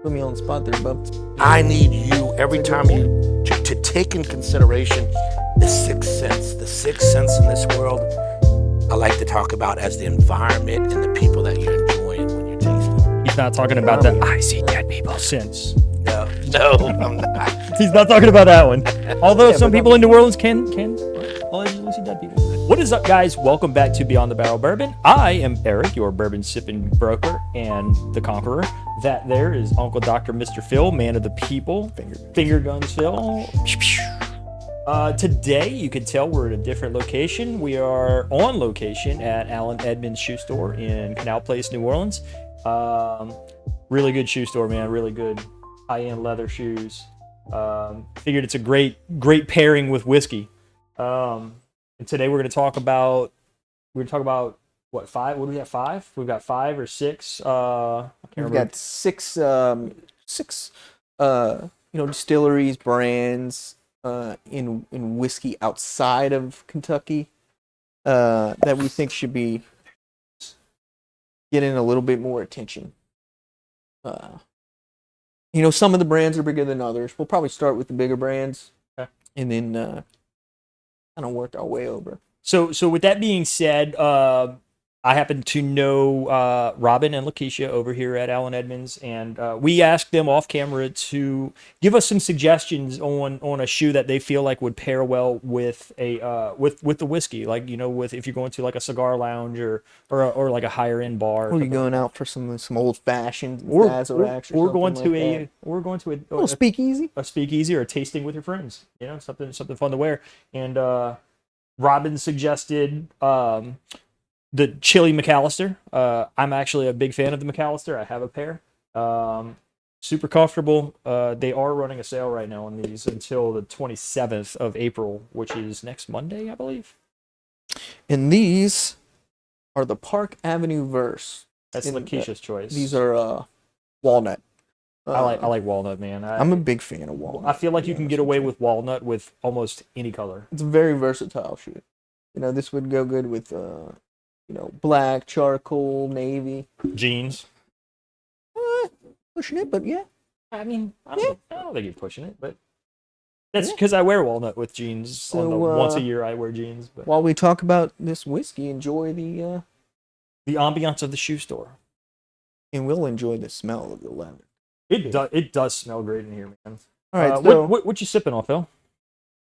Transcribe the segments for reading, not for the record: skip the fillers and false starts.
Put me on the spot there, bub. I need you every time to take in consideration the sixth sense. The sixth sense in this world, I like to talk about as the environment and the people that you're enjoying when you're tasting. He's not talking about the I see dead people sense. No, I'm not. He's not talking about that one. Although some people in New Orleans can allegedly see dead people. What is up, guys? Welcome back to Beyond the Barrel Bourbon. I am Eric, your bourbon sipping broker and the conqueror. That there is Uncle Dr. Mr. Phil, man of the people. Finger guns Phil. Today, you can tell we're at a different location. We are on location at Allen Edmonds Shoe Store in Canal Place, New Orleans. Really good shoe store, man. Really good high-end leather shoes. Figured it's a great pairing with whiskey. And today we're going to talk about what, five? What do we have? Five? We've got 5 or 6. We've got six distilleries, brands in whiskey outside of Kentucky that we think should be getting a little bit more attention. Some of the brands are bigger than others. We'll probably start with the bigger brands, okay, and then kind of work our way over. So with that being said, I happen to know Robin and Lakeisha over here at Allen Edmonds, and we asked them off camera to give us some suggestions on a shoe that they feel like would pair well with a with the whiskey, like with if you're going to like a cigar lounge or like a higher end bar. Or you're going out for some old fashioned or going to a speakeasy, or a tasting with your friends. Something fun to wear. And Robin suggested the Chili McAllister. I'm actually a big fan of the McAllister. I have a pair. Super comfortable. They are running a sale right now on these until the 27th of April, which is next Monday, I believe. And these are the Park Avenue Verse. That's Lakeisha's choice. These are walnut. I like walnut, man. I'm a big fan of walnut. I feel like you can get away with walnut with almost any color. It's a very versatile shoe. This would go good with black, charcoal, navy. Jeans. Pushing it, but yeah. I don't think you're pushing it, but that's because I wear walnut with jeans. So, once a year I wear jeans. But while we talk about this whiskey, enjoy the ambiance of the shoe store. And we'll enjoy the smell of the leather. It does smell great in here, man. All right, what you sipping on, Phil?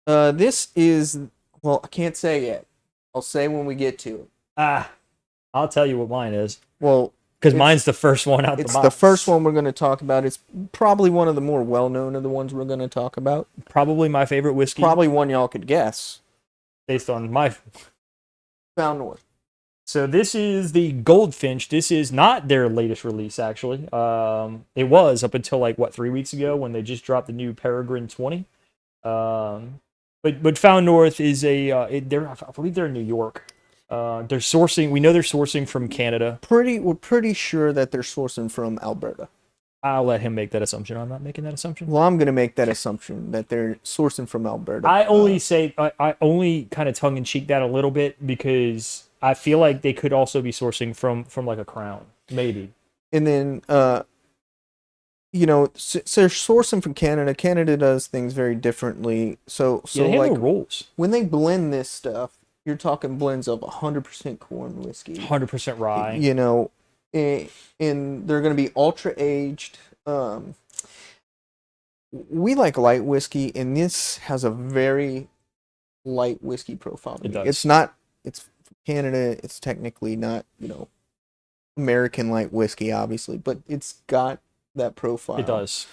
This is, I can't say yet. I'll say when we get to it. I'll tell you what mine is. Well, because mine's the first one out the box. It's the first one we're going to talk about. It's probably one of the more well-known of the ones we're going to talk about. Probably my favorite whiskey. Probably one y'all could guess. Based on my Found North. So this is the Goldfinch. This is not their latest release, actually. It was up until 3 weeks ago when they just dropped the new Peregrine 20. But Found North is I believe they're in New York. They're sourcing. We know they're sourcing from Canada. We're pretty sure that they're sourcing from Alberta. I'll let him make that assumption. I'm not making that assumption. Well, I'm going to make that assumption that they're sourcing from Alberta. I only kind of tongue in cheek that a little bit because I feel like they could also be sourcing from like a Crown, maybe. And then, so they're sourcing from Canada. Canada does things very differently. So they have no rules. When they blend this stuff, you're talking blends of 100% corn whiskey, 100% rye. And they're going to be ultra aged. We like light whiskey, and this has a very light whiskey profile. It does. It's Canada. It's technically not, American light whiskey, obviously, but it's got that profile. It does.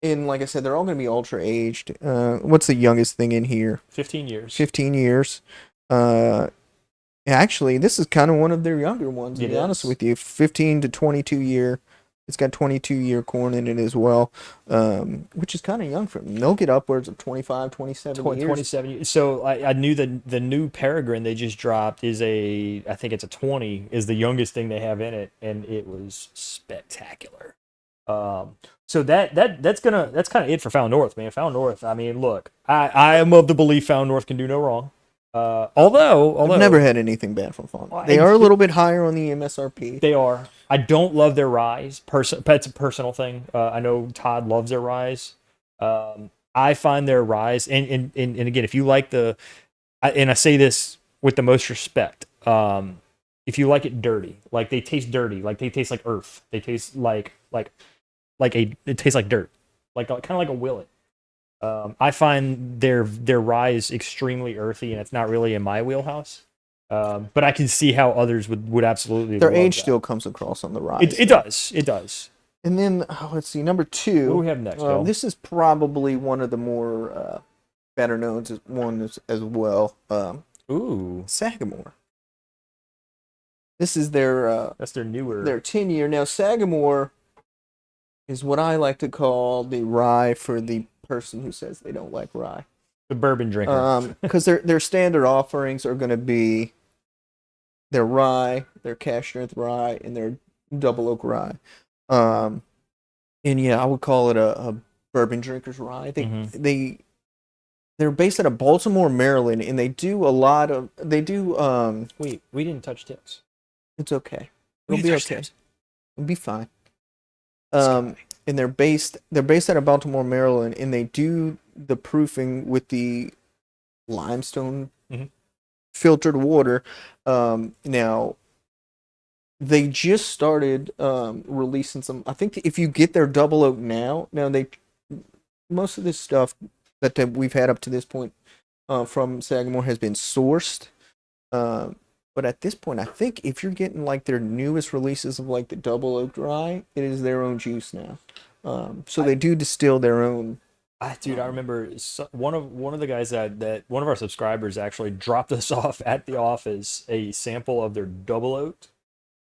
And like I said, they're all going to be ultra aged. What's the youngest thing in here? 15 years. 15 years. Actually, this is kind of one of their younger ones, to be honest with you. 15 to 22 year. It's got 22-year corn in it as well, which is kind of young for them. They'll get upwards of 25, 27 years. 27 years. So I knew the new Peregrine they just dropped is I think it's a 20, is the youngest thing they have in it, and it was spectacular. So that's kind of it for Found North, man. Found North. I mean, look, I am of the belief Found North can do no wrong. Although I've never had anything bad from Fawn. Well, They are a little bit higher on the MSRP. They are. I don't love their ryes. That's a personal thing. I know Todd loves their ryes. I find their ryes, and again, if you like and I say this with the most respect, if you like it dirty, like they taste dirty, like they taste like earth, they taste it tastes like dirt, like kind of like a willet. I find their rye extremely earthy, and it's not really in my wheelhouse. But I can see how others would absolutely. Their age still comes across on the rise. It does. It does. And then let's see, number 2. What do we have next? This is probably one of the more better known ones as well. Ooh, Sagamore. This is their that's their newer. Their 10-year. Now Sagamore is what I like to call the rye for the person who says they don't like rye. The bourbon drinker. Because their standard offerings are going to be their rye, their cash strength rye, and their double oak rye. And yeah, I would call it a bourbon drinker's rye. They're based out of Baltimore, Maryland, and they do a lot of Wait, we didn't touch tips. It's okay. It'll be okay. It'll be fine. And they're based out of Baltimore, Maryland, and they do the proofing with the limestone filtered water. Now they just started releasing some. I think if you get their double oak now most of this stuff that we've had up to this point from Sagamore has been sourced. But at this point, I think if you're getting like their newest releases of like the double oak rye, it is their own juice now. So they do distill their own. Dude, I remember one of the guys that one of our subscribers actually dropped us off at the office a sample of their double oak,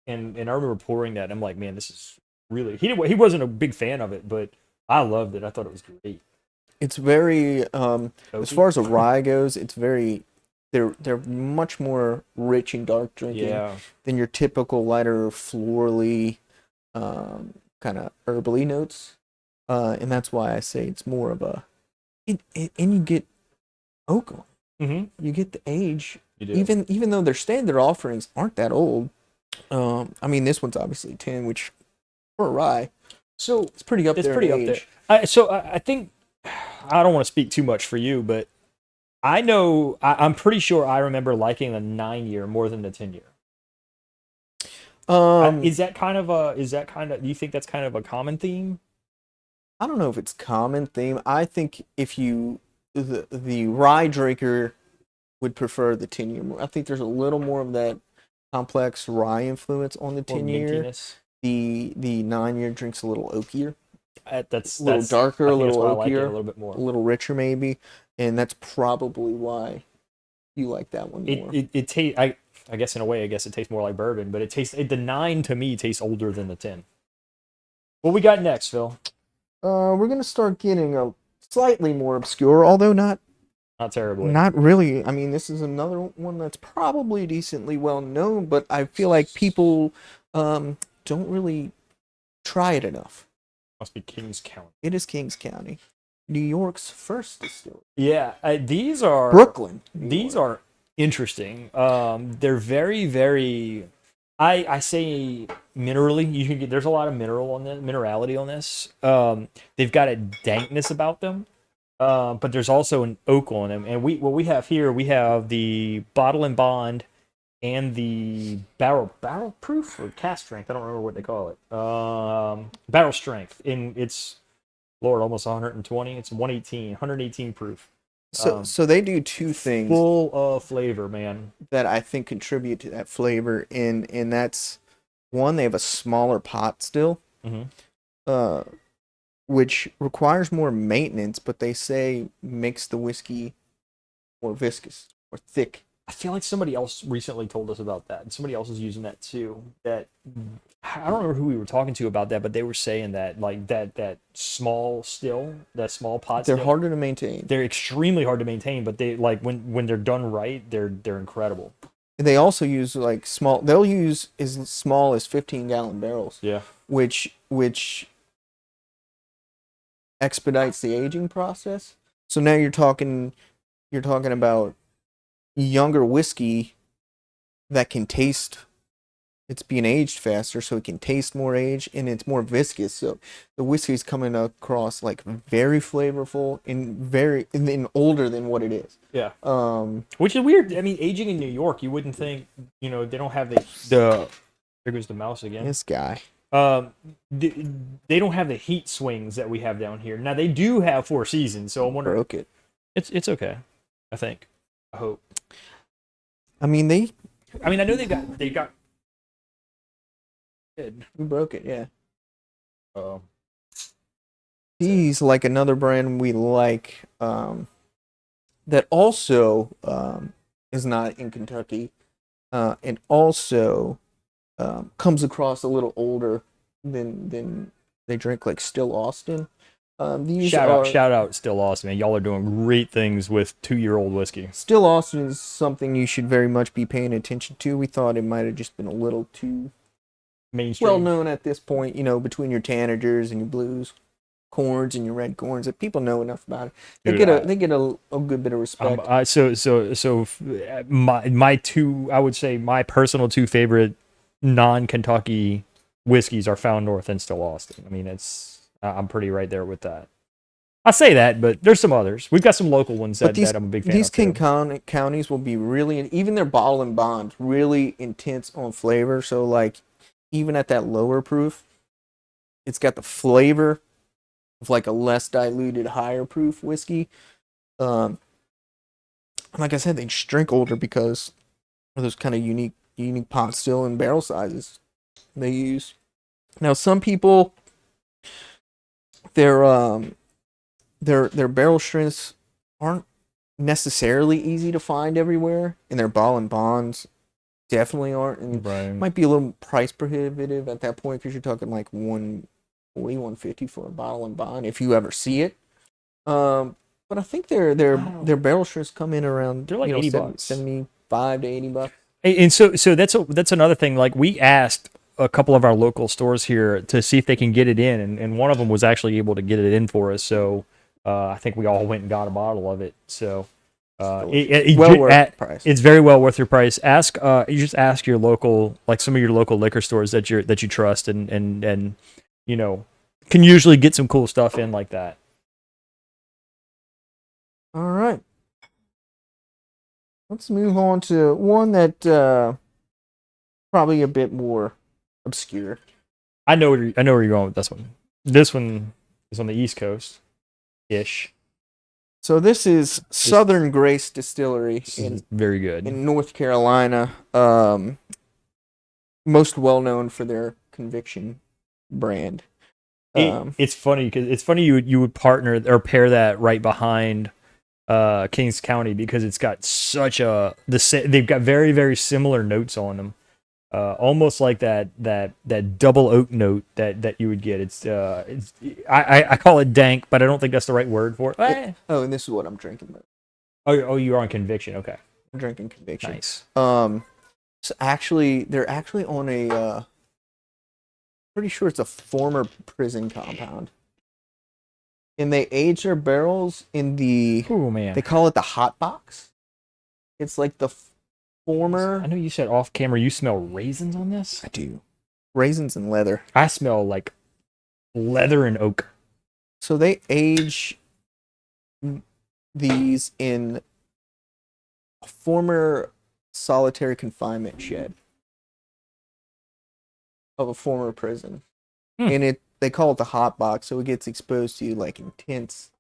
and I remember pouring that. And I'm like, man, this is really. He wasn't a big fan of it, but I loved it. I thought it was great. It's very as far as a rye goes, it's very. They're much more rich and dark drinking than your typical lighter florally kind of herbally notes, and that's why I say it's more of a. And you get oak on. Mm-hmm. You get the age. You do. Even though their standard offerings aren't that old. I mean, this one's obviously 10, which for a rye, so it's pretty up there. It's pretty up there. I think I don't want to speak too much for you, but. I know. I'm pretty sure I remember liking the 9-year more than the 10-year. Is that kind of? Do you think that's kind of a common theme? I don't know if it's common theme. I think if the rye drinker would prefer the 10-year more. I think there's a little more of that complex rye influence on the 10-year. The 9-year drinks a little oakier. That's a little darker, a little oakier, like a little bit more, a little richer maybe, and that's probably why you like that one more. It tastes. I guess in a way, it tastes more like bourbon, but the 9 to me tastes older than the 10. What we got next, Phil? We're gonna start getting a slightly more obscure, although not terribly. Not really. I mean, this is another one that's probably decently well known, but I feel like people don't really try it enough. Must be Kings County. It is Kings County, New York's first distillery. Yeah, these are Brooklyn. These are interesting. They're very, very. I say minerally. You can get. There's a lot of minerality on this. They've got a dankness about them, but there's also an oak on them. And what we have here, we have the bottle and bond. And the barrel proof or cask strength, I don't remember what they call it. Barrel strength, and it's almost 120. It's 118 proof. So they do two things full of flavor, man, that I think contribute to that flavor, and that's one, they have a smaller pot still, which requires more maintenance, but they say makes the whiskey more viscous or thick. I feel like somebody else recently told us about that, and somebody else is using that too. That I don't remember who we were talking to about that, but they were saying that like that small pot. They're harder to maintain. They're extremely hard to maintain, but they like when they're done right, they're incredible. And they also use like small. They'll use as small as 15-gallon barrels. Yeah, which expedites the aging process. So now you're talking about. younger whiskey that can taste. It's being aged faster, so it can taste more age, and it's more viscous. So the whiskey is coming across like very flavorful and older than what it is. Yeah. Which is weird. I mean, aging in New York, you wouldn't think, they don't have the there goes the mouse again. This guy. They don't have the heat swings that we have down here. Now they do have 4 seasons, so I'm wondering. Broke it. It's okay. I think. I hope. I mean, I know they got. We broke it, yeah. Oh. He's like another brand we like that also is not in Kentucky and also comes across a little older than they drink, like Still Austin. Shout out Still Austin, man. Y'all are doing great things with 2-year-old whiskey. Still Austin is something you should very much be paying attention to. We thought it might have just been a little too mainstream, well known at this point, between your Tanagers and your blues corns and your red corns, that people know enough about it. They get a good bit of respect. My two, I would say my personal 2 favorite non-Kentucky whiskeys are Found North and Still Austin. I mean, I'm pretty right there with that. I say that, but there's some others. We've got some local ones that I'm a big fan of. These King counties will be really, even their bottle and bond, really intense on flavor. So like, even at that lower proof, it's got the flavor of like a less diluted, higher proof whiskey. Like I said, they just drink older because of those kind of unique pot still and barrel sizes they use. Now, some people, their barrel strengths aren't necessarily easy to find everywhere, and their bottle and bonds definitely aren't, and right. Might be a little price prohibitive at that point because you're talking like $140, $150 for a bottle and bond if you ever see it. But I think their barrel strengths come in around, they're like $80, $75 to $80. And so that's another thing. Like, we asked a couple of our local stores here to see if they can get it in, and one of them was actually able to get it in for us. So I think we all went and got a bottle of it. So. Worth the price. It's very well worth your price. You just ask your local, like some of your local liquor stores that you trust, and can usually get some cool stuff in like that. All right, let's move on to one that probably a bit more obscure. I know where you're going with this one. This one is on the East Coast, ish. So this is Southern Grace Distillery very good in North Carolina. Most well known for their Conviction brand. It's funny because you would partner or pair that right behind Kings County because it's got they've got very, very similar notes on them. Almost like that double oak note that you would get. I call it dank, but I don't think that's the right word for it. And this is what I'm drinking. Oh, you're on Conviction. Okay, I'm drinking Conviction. Nice. So they're actually on a pretty sure it's a former prison compound, and they age their barrels in the. Oh man, they call it the hot box. It's like the former. I know you said off camera you smell raisins on this. I do. Raisins and leather. I smell like leather and oak. So they age these in a former solitary confinement shed of a former prison. And they call it the hot box, so it gets exposed to like intense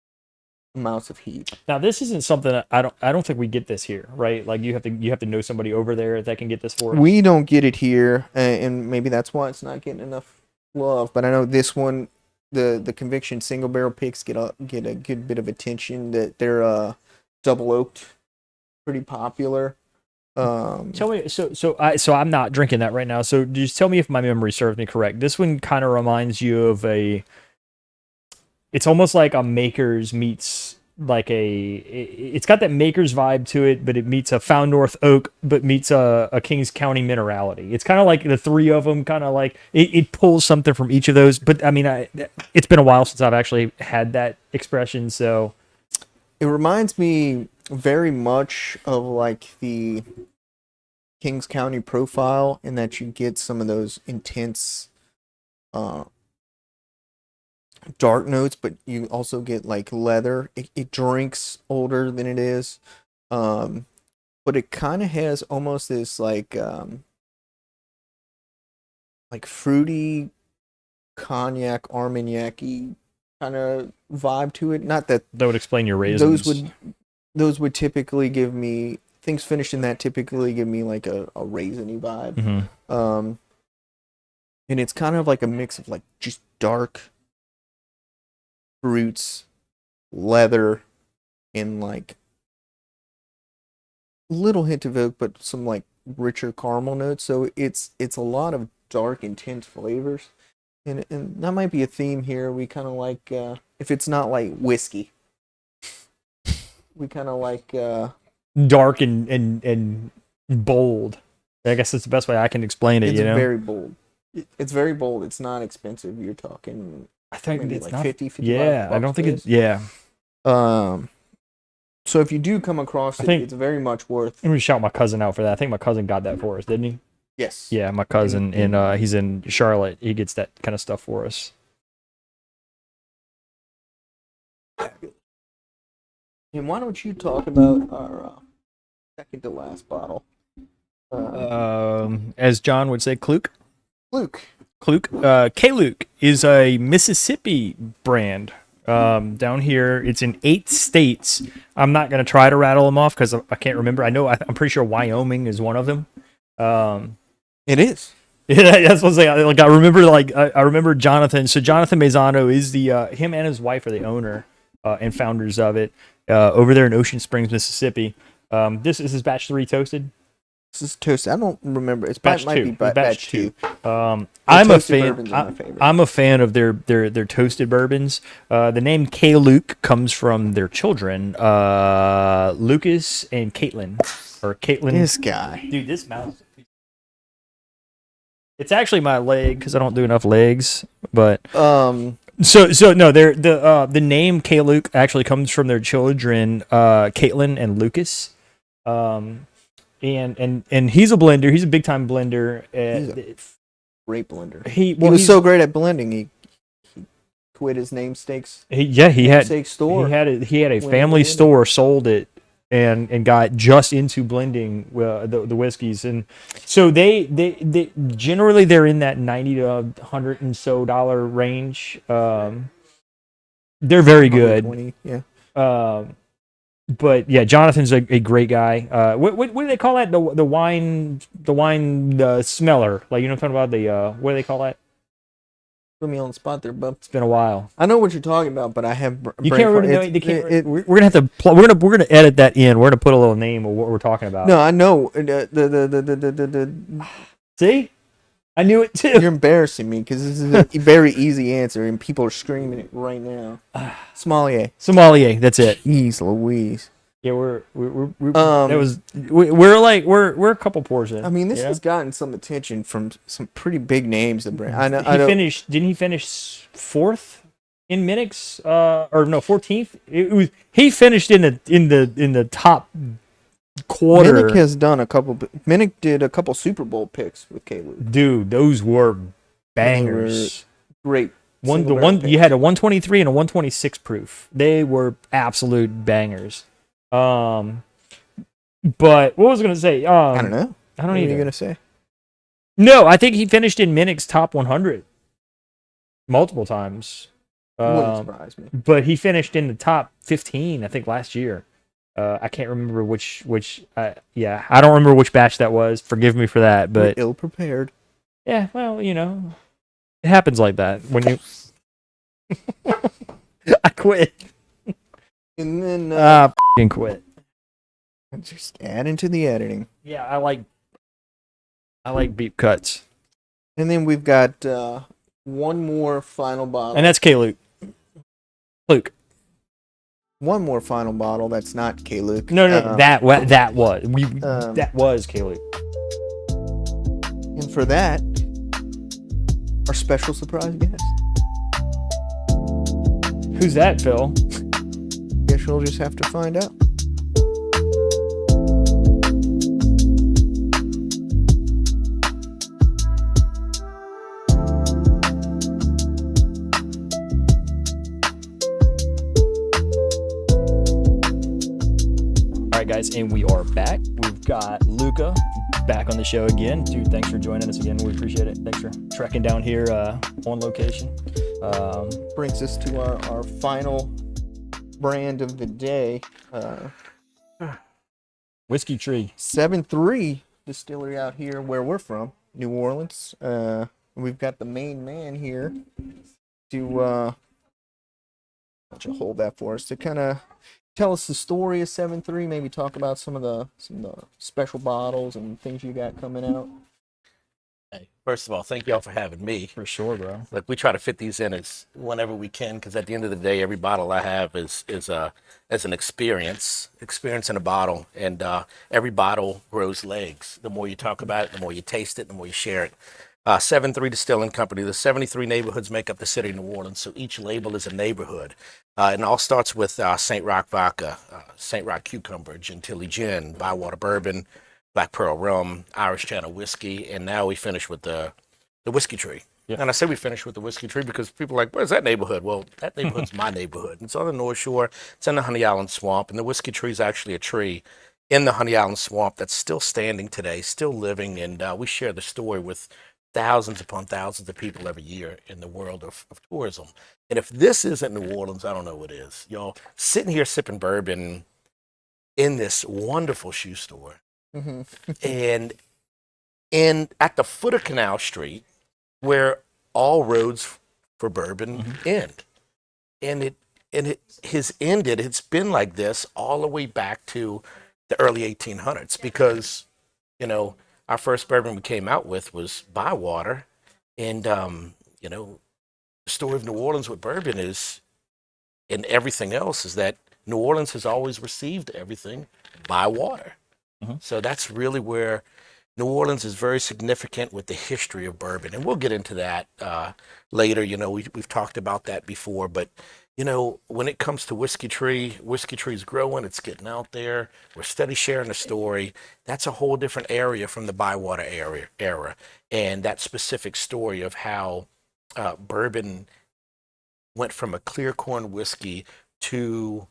amounts of heat. Now this isn't something that I don't think we get this here, right? Like you have to know somebody over there that can get this for us. We don't get it here, and maybe that's why it's not getting enough love. But I know this one, the Conviction single barrel picks get a good bit of attention. That they're double oaked, pretty popular. Tell me, so I'm not drinking that right now. So just tell me if my memory serves me correct. This one kind of reminds you of it's almost like a Maker's meets like it's got that Maker's vibe to it, but it meets a Found North Oak, but meets a Kings County minerality. It's kind of like the three of them, kind of like it pulls something from each of those. But I mean, it's been a while since I've actually had that expression. So it reminds me very much of like the Kings County profile in that you get some of those intense dark notes, but you also get like leather. It drinks older than it is, but it kind of has almost this like fruity cognac, Armagnac-y kind of vibe to it. Not that That would explain your raisins. those would typically give me things finished in that typically give me like a raisiny vibe. Mm-hmm. And it's kind of like a mix of like just dark fruits, leather, and like little hint of oak, but some like richer caramel notes. So it's a lot of dark, intense flavors, and that might be a theme here. We kind of like if it's not like whiskey, we kind of like dark and bold. I guess that's the best way I can explain it. It's you know, very bold. It's very bold. It's not expensive. You're talking. I think maybe it's like not 50, 55 Yeah, I don't think it's. Yeah. So if you do come across it, it's very much worth. I'm gonna shout my cousin out for that. I think my cousin got that for us, didn't he? Yes. Yeah, my cousin, and he's in Charlotte. He gets that kind of stuff for us. And why don't you talk about our second to last bottle? As John would say, Kluke. Luke. K-Luke is a Mississippi brand. Down here, it's in 8 states. I'm not gonna try to rattle them off because I can't remember. I'm pretty sure Wyoming is one of them. It is. Yeah, that's what I'm saying. Like I remember Jonathan. So Jonathan Maisano is him and his wife are the owner and founders of it over there in Ocean Springs, Mississippi. This is batch 3 toasted. This is toasted. I don't remember. It's Batch might 2. be Batch batch 2. 2. I'm a toasted fan. bourbons are my favorite. I'm a fan of their toasted bourbons. The name K-Luke comes from their children, Lucas and Caitlin, or Caitlin. This guy. Dude, this mouse. It's actually my leg because I don't do enough legs. But so no, the name K-Luke actually comes from their children, Caitlin and Lucas. And he's a blender. He's a big time blender. He's a great blender. He was so great at blending. He quit his namesakes. He had store. He had a family store, sold it, and got just into blending the whiskeys. And so they generally they're in that $90 to $100 and so range. They're very good. 20, yeah. But yeah, Jonathan's a great guy. What do they call that? The wine smeller. Like, you know what I'm talking about? What do they call that? Put me on the spot there, bub. It's been a while. I know what you're talking about, but I have. You can't really know. We're gonna have to. We're gonna edit that in. We're gonna put a little name of what we're talking about. No, I know. See, I knew it too. You're embarrassing me because this is a very easy answer, and people are screaming it right now. Sommelier. That's it. Jeez Louise. Yeah, we're a couple pours in. I mean, this has gotten some attention from some pretty big names. The brand. I know. Didn't he finish 4th in Minix? Or no, 14th. He finished in the top quarter. Minnick did a couple Super Bowl picks with K-Luke. Dude, those were bangers. Great. You had a 123 and a 126 proof. They were absolute bangers. But what was I going to say? I don't know. I don't know. What are either. you going to say? No, I think he finished in Minnick's top 100 multiple times. Wouldn't surprise me. But he finished in the top 15, I think, last year. I can't remember which. I don't remember which batch that was. Forgive me for that. But ill prepared. Yeah, well, it happens like that when you. I quit. And then f***ing quit. Just add into the editing. Yeah, I like beep cuts. And then we've got one more final bottle. And that's K-Luke. Luke. One more final bottle that's not K-Luke. No, that was K-Luke. And for that, our special surprise guest. Who's that, Phil? Guess you'll just have to find out. guys, and we are back. We've got Luka back on the show again. Dude, thanks for joining us again. We appreciate it. Thanks for trekking down here on location. Brings us to our final brand of the day. Whiskey Tree. 7-3 distillery out here where we're from, New Orleans. We've got the main man here to hold that for us, to kind of tell us the story of 7-3, maybe talk about some of the special bottles and things you got coming out. Hey, first of all, thank y'all for having me. For sure, bro. Look, we try to fit these in as whenever we can, because at the end of the day, every bottle I have is an experience in a bottle, and every bottle grows legs. The more you talk about it, the more you taste it, the more you share it. 7-3 Distilling Company. The 73 neighborhoods make up the city of New Orleans, so each label is a neighborhood. And it all starts with St. Rock Vodka, St. Rock Cucumber, Gentilly Gin, Bywater Bourbon, Black Pearl Rum, Irish Channel Whiskey, and now we finish with the Whiskey Tree. Yep. And I say we finish with the Whiskey Tree because people are like, where's that neighborhood? Well, that neighborhood's my neighborhood. It's on the North Shore. It's in the Honey Island Swamp, and the Whiskey Tree is actually a tree in the Honey Island Swamp that's still standing today, still living, and we share the story with thousands upon thousands of people every year in the world of tourism. And if this isn't New Orleans, I don't know what is. Y'all sitting here sipping bourbon in this wonderful shoe store. And at the foot of Canal Street, where all roads for bourbon end. And it's been like this all the way back to the early 1800s, because, our first bourbon we came out with was Bywater. And, the story of New Orleans with bourbon is, and everything else, is that New Orleans has always received everything by water. So that's really where New Orleans is very significant with the history of bourbon. And we'll get into that later. We've talked about that before. But, when it comes to Whiskey Tree's growing. It's getting out there. We're steady sharing the story. That's a whole different area from the Bywater era. And that specific story of how bourbon went from a clear corn whiskey to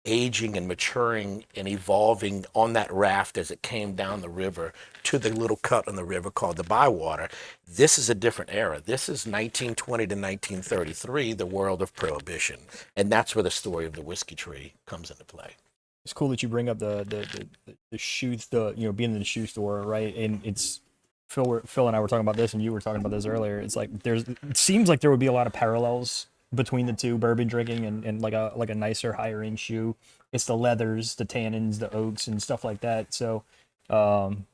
aging and maturing and evolving on that raft as it came down the river to the little cut on the river called the Bywater. This is a different era. This is 1920 to 1933, the world of Prohibition. And that's where the story of the Whiskey Tree comes into play. It's cool that you bring up the shoe, being in the shoe store, right? And it's Phil and I were talking about this, and you were talking about this earlier. It's like it seems like there would be a lot of parallels between the two, bourbon drinking and like a nicer, higher end shoe. It's the leathers, the tannins, the oaks, and stuff like that. So, and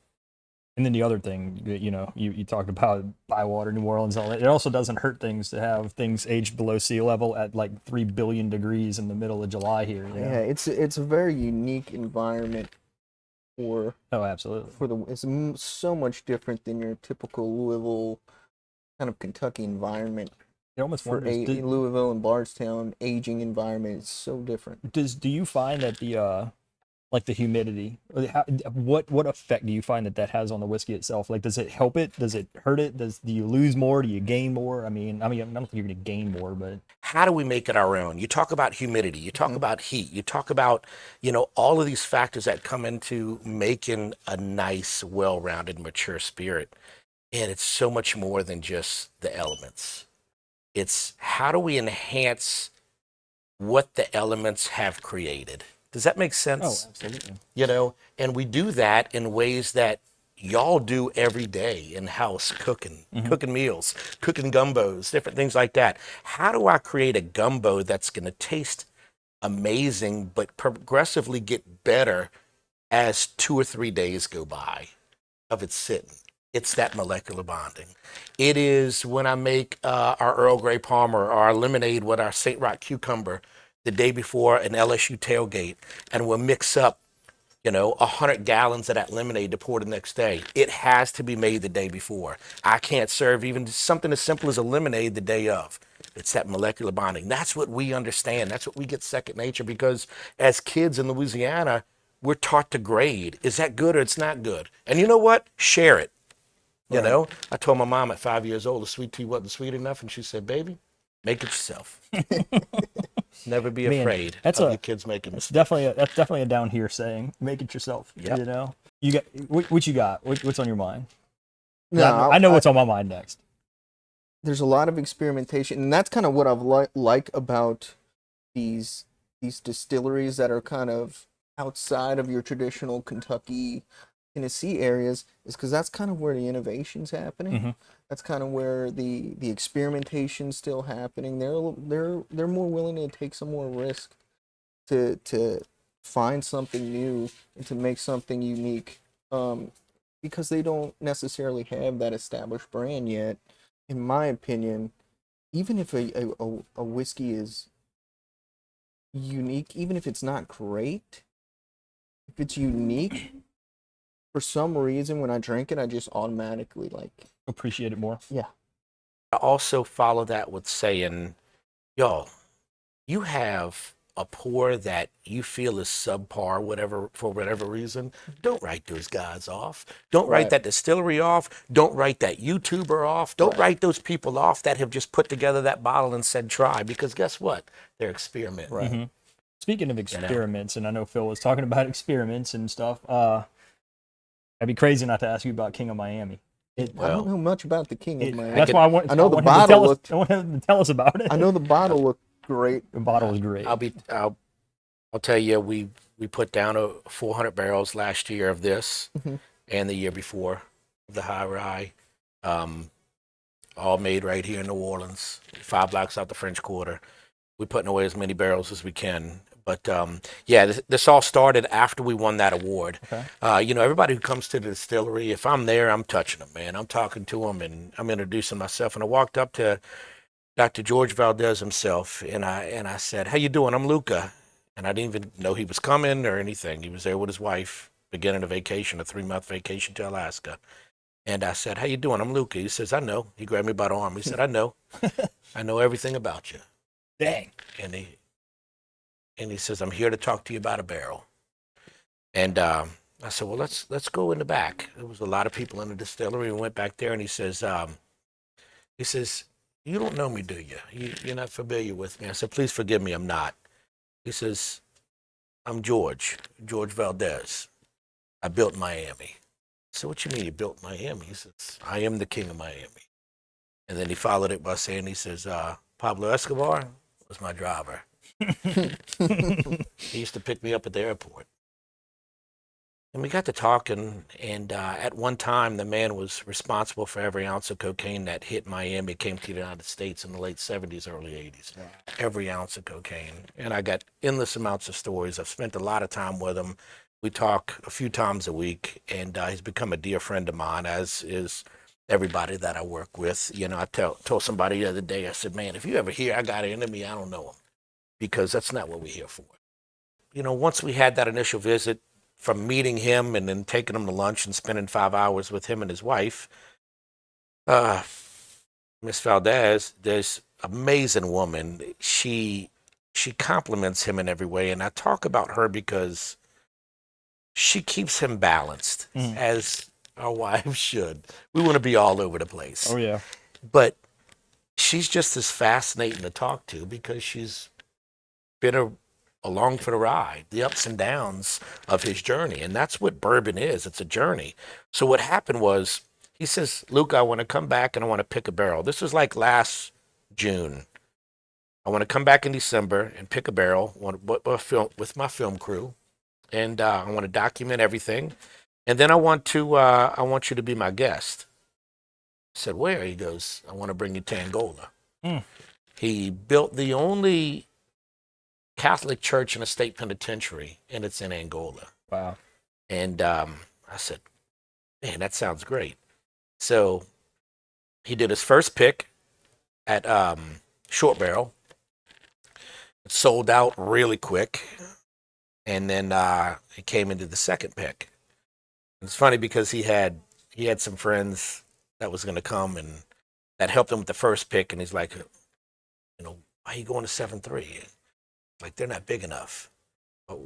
then the other thing, you talked about Bywater, New Orleans, all that. It also doesn't hurt things to have things aged below sea level at like 3 billion degrees in the middle of July here. Yeah, it's a very unique environment for. Oh, absolutely. It's so much different than your typical Louisville, kind of Kentucky environment. It almost for Louisville and Bardstown, aging environment is so different. Do you find that the humidity, what effect do you find that has on the whiskey itself? Like, does it help it? Does it hurt it? Do you lose more? Do you gain more? I don't think you're going to gain more, but how do we make it our own? You talk about humidity, you talk about heat, you talk about, all of these factors that come into making a nice, well-rounded, mature spirit. And it's so much more than just the elements. It's how do we enhance what the elements have created? Does that make sense? Oh, absolutely. And we do that in ways that y'all do every day in-house cooking meals, cooking gumbos, different things like that. How do I create a gumbo that's going to taste amazing but progressively get better as 2 or 3 days go by of it sitting? It's that molecular bonding. It is when I make our Earl Grey Palmer or our lemonade with our St. Rock Cucumber the day before an LSU tailgate, and we'll mix up, 100 gallons of that lemonade to pour the next day. It has to be made the day before. I can't serve even something as simple as a lemonade the day of. It's that molecular bonding. That's what we understand. That's what we get second nature, because as kids in Louisiana, we're taught to grade. Is that good or it's not good? And you know what? Share it. I told my mom at 5 years old the sweet tea wasn't sweet enough, and she said, "Baby, make it yourself." Never be Man, afraid that's of a- your kids making That's mistakes. definitely a down here saying. Make it yourself. Yep. You know. You got what you got? What's on your mind? 'Cause No, I know what's on my mind next. there's a lot of experimentation, and that's kind of what I've like about these distilleries that are kind of outside of your traditional Kentucky, Tennessee areas, is because that's kind of where the innovation's happening. Mhm. That's kind of where the experimentation's still happening. They're more willing to take some more risk to find something new and to make something unique. Because they don't necessarily have that established brand yet. In my opinion, even if a whiskey is unique, even if it's not great, if it's unique, for some reason when I drink it, I just automatically like, Appreciate it more. yeah, I also follow that with saying, yo, you have a pour that you feel is subpar, whatever, for whatever reason. Don't write those guys off. Don't write Right. that distillery off. Don't write that YouTuber off. Don't write those people off that have just put together that bottle and said try, because guess what? They're experimenting. right. Mhm. Speaking of experiments, and I know Phil was talking about experiments and stuff. I'd be crazy not to ask you about King of Miami. I don't know much about the King of Miami. That's why I want. I know the want him to bottle tell us- looked. I want him to tell us about it. I know the bottle looked great. The bottle was great. I'll tell you, we put down 400 barrels last year of this, and the year before of the high rye, all made right here in New Orleans, 5 blocks out the French Quarter. We're putting away as many barrels as we can. But yeah, this all started after we won that award. Okay. You know, everybody who comes to the distillery, if I'm there, I'm touching them, man. I'm talking to them and I'm introducing myself. And I walked up to Dr. George Valdez himself, and I said, "How you doing? I'm Luka." And I didn't even know he was coming or anything. He was there with his wife, beginning a vacation, a 3-month vacation to Alaska. And I said, "How you doing? I'm Luka." He says, "I know." He grabbed me by the arm. He said, "I know. I know everything about you." Dang. And he says, "I'm here to talk to you about a barrel." And I said, "Well, let's go in the back." There was a lot of people in the distillery. We went back there, and he says, "You don't know me, do you? You're not familiar with me." I said, "Please forgive me, I'm not." He says, "I'm George Valdez. I built Miami." I said, "What you mean you built Miami?" He says, "I am the king of Miami." And then he followed it by saying, he says, "Pablo Escobar was my driver. He used to pick me up at the airport." And we got to talking, and at one time, the man was responsible for every ounce of cocaine that hit Miami, came to the United States in the late 70s, early 80s. Wow. Every ounce of cocaine. And I got endless amounts of stories. I've spent a lot of time with him. We talk a few times a week, and he's become a dear friend of mine, as is everybody that I work with. You know, I told somebody the other day, I said, "Man, if you ever hear I got an enemy, I don't know him, because that's not what we're here for." You know, once we had that initial visit, from meeting him and then taking him to lunch and spending 5 hours with him and his wife, Miss Valdez, this amazing woman, she compliments him in every way. And I talk about her because she keeps him balanced, as our wives should. We want to be all over the place. Oh yeah. But she's just as fascinating to talk to, because she's been along for the ride, the ups and downs of his journey. And that's what bourbon is. It's a journey. So what happened was, he says, "Luka, I want to come back and I want to pick a barrel." This was like last June. "I want to come back in December and pick a barrel with my film crew. And I want to document everything. And then I want you to be my guest." I said, "Where?" He goes, "I want to bring you to Angola." He built the only Catholic church in a state penitentiary, and it's in Angola. Wow. And I said, "Man, that sounds great." So he did his first pick at Short Barrel. It sold out really quick. And then he came into the second pick. It's funny because he had some friends that was going to come and that helped him with the first pick. And he's like, "Why are you going to 7-3? Like, they're not big enough. Why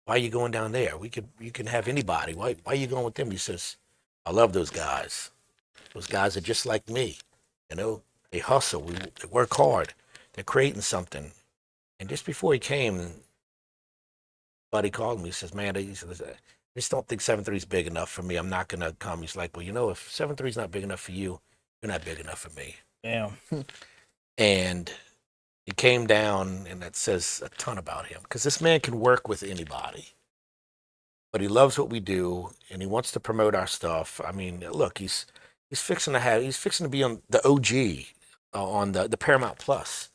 are you going down there? You can have anybody. Why are you going with them?" He says, "I love those guys. Those guys are just like me. They hustle. They work hard. They're creating something. And just before he came, buddy called me. He says, "Man, I just don't think 7.3 is big enough for me. I'm not gonna come." He's like, "Well, you know, if 7.3 is not big enough for you, you're not big enough for me." Damn. And he came down, and that says a ton about him because this man can work with anybody, but he loves what we do, and he wants to promote our stuff. I mean, look, he's fixing to be on the OG, on the Paramount Plus.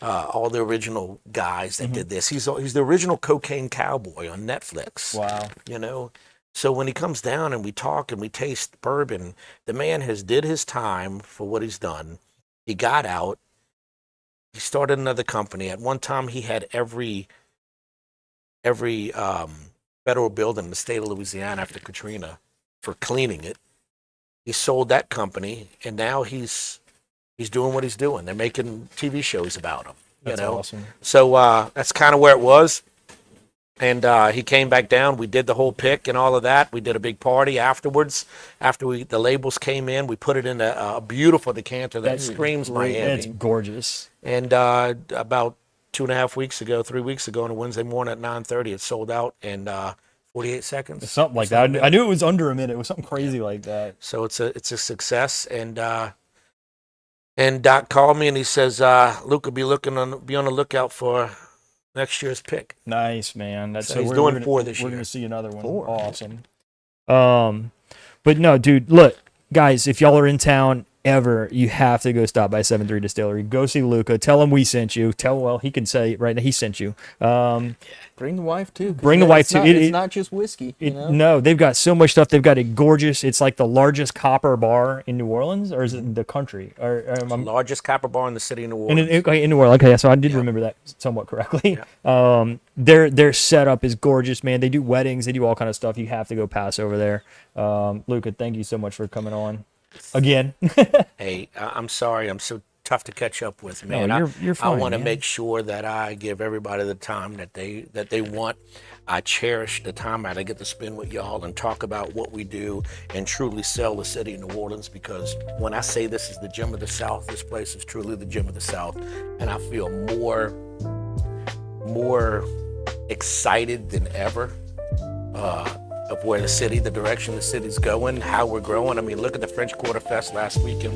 All the original guys that did this. He's the original Cocaine Cowboy on Netflix. Wow. You know, so when he comes down and we talk and we taste bourbon, the man has did his time for what he's done. He got out. He started another company. At one time, he had every federal building in the state of Louisiana after Katrina for cleaning it. He sold that company, and now he's doing what he's doing. They're making TV shows about him. That's awesome. So that's kind of where it was. And he came back down. We did the whole pick and all of that. We did a big party afterwards. After the labels came in, we put it in a beautiful decanter that screams Miami. It's gorgeous. And about 3 weeks ago, on a Wednesday morning at 9:30, it sold out in 48 seconds. Something like that. I knew it was under a minute. It was something crazy like that. So it's a success. And Doc called me and he says, "Luka, be on the lookout for next year's pick." Nice, man. So he's doing 4 this year. We're gonna see another one. 4. Awesome. But no, dude. Look, guys, if y'all are in town ever, you have to go stop by 7.3 Distillery. Go see Luka. Tell him we sent you. He can say right now he sent you. Bring the wife too. Bring the wife too. It's not just whiskey. No, they've got so much stuff. They've got a gorgeous. It's like the largest copper bar in New Orleans, or is it the country? It's the largest copper bar in the city of New Orleans. In New Orleans. Okay, so I did remember that somewhat correctly. Yeah. Their setup is gorgeous, man. They do weddings. They do all kind of stuff. You have to go pass over there. Luka, thank you so much for coming on again. Hey, I'm sorry. I'm so tough to catch up with, man. No, you're fine, I want to man. make sure that I give everybody the time that they want. I cherish the time that I get to spend with y'all and talk about what we do and truly sell the city of New Orleans, because when I say this is the gem of the South, this place is truly the gem of the South, and I feel more excited than ever of where the direction the city's going, how we're growing. I mean, look at the French Quarter Fest last weekend.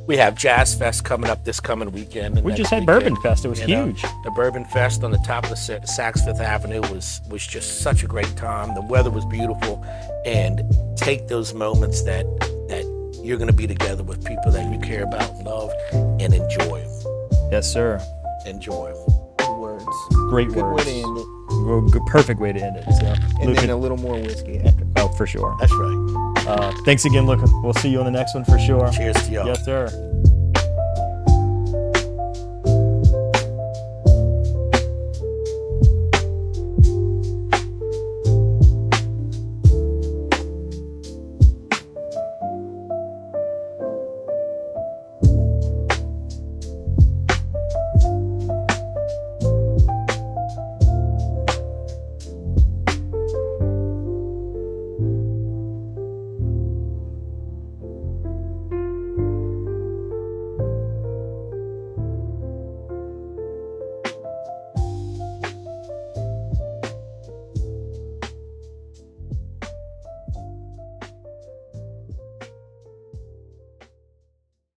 We have Jazz Fest coming up this coming weekend. We just had Bourbon Fest. It was huge. The Bourbon Fest on the top of the Saks Fifth Avenue was just such a great time. The weather was beautiful, and take those moments that you're going to be together with people that you care about and love, and enjoy them. Yes, sir. Enjoy them. Good words. Great Good words. way to end it. Perfect way to end it. So, And Luka, then a little more whiskey after. oh, for sure. That's right. Thanks again, Luka. We'll see you on the next one for sure. Cheers to y'all. Yes, sir.